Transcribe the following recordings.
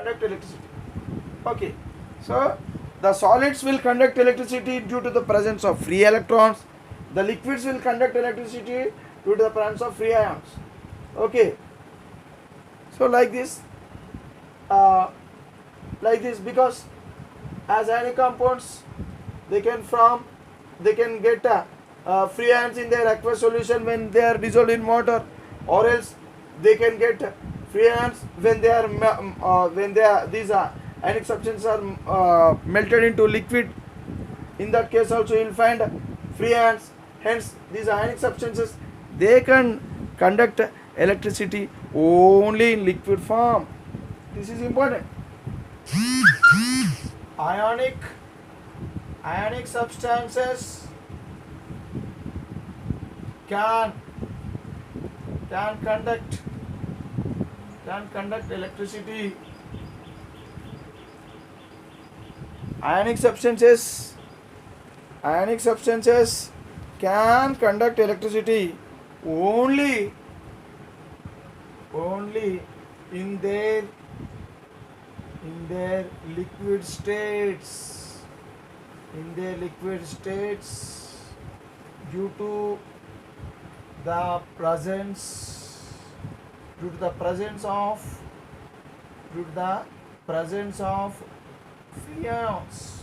conduct electricity. Okay, so the solids will conduct electricity due to the presence of free electrons. The liquids will conduct electricity due to the presence of free ions. Okay, so uh, like this, because as ionic compounds, they can get free ions in their aqueous solution when they are dissolved in water, or else they can get free ions when these ionic substances are melted into liquid. In that case also you will find free ions. Hence these ionic substances, they can conduct electricity only in liquid form. This is important. Ionic substances can conduct electricity. Ionic substances can conduct electricity only in their liquid states. Due to the presence of free ions.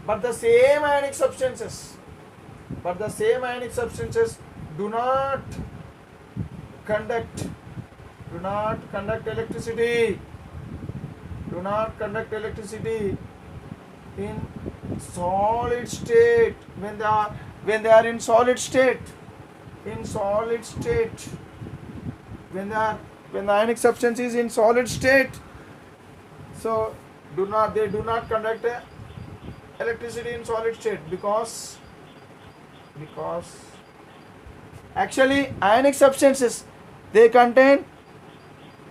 But the same ionic substances do not conduct electricity in solid state. When they are in solid state, when the ionic substance is in solid state, so they do not conduct electricity in solid state, because actually ionic substances, they contain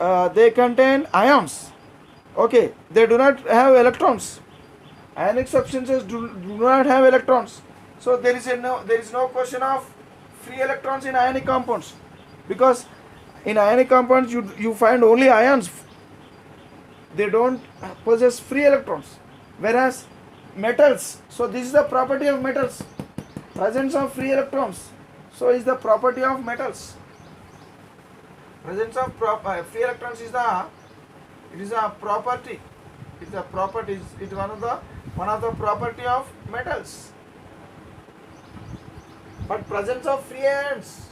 ions. Okay, they do not have electrons. Ionic substances do not have electrons. So there is no question of free electrons in ionic compounds, because in ionic compounds you find only ions. They don't possess free electrons. Whereas metals, so this is the property of metals, presence of free electrons. So is the property of metals. Presence of free electrons is a property. It's one of the property of metals. But presence of free ions,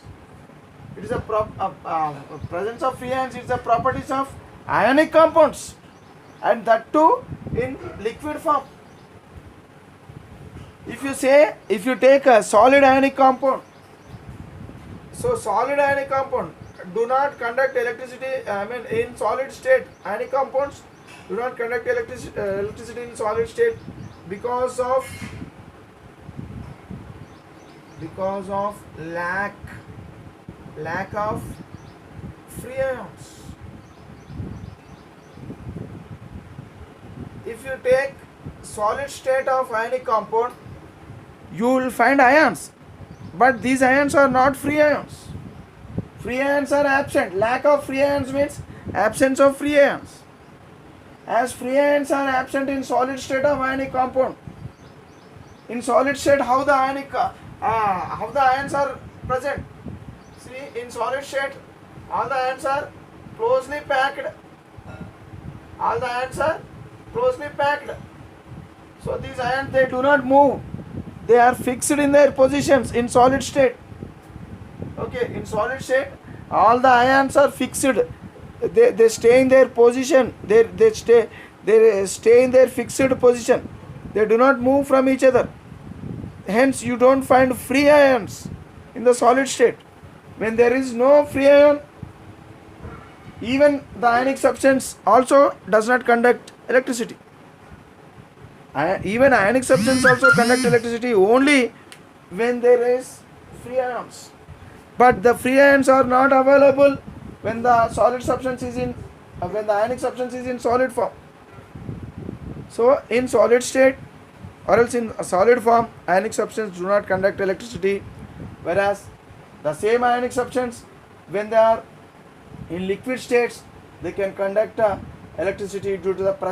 presence of free ions is the properties of ionic compounds, and that too in liquid form. If you take a solid ionic compound, so solid ionic compound do not conduct electricity. In solid state, ionic compounds do not conduct electricity in solid state because of lack of free ions. If you take solid state of ionic compound, you will find ions, but these ions are not free ions. Free ions are absent. Lack of free ions means absence of free ions. As free ions are absent in solid state of ionic compound, in solid state how the ions are present? See, in solid state all the ions are closely packed. So these ions, they do not move. They are fixed in their positions in solid state. Okay, in solid state all the ions are fixed. They stay in their position. They stay in their fixed position. They do not move from each other. Hence you don't find free ions in the solid state. When there is no free ion, even the ionic substance also does not conduct electricity. Even ionic substance also conduct electricity only when there is free ions. But the free ions are not available when the solid substance is in when the ionic substance is in solid form. So in solid state or else in a solid form, ionic substance do not conduct electricity, whereas The same ionic substance, when they are in liquid states, they can conduct electricity due to the presence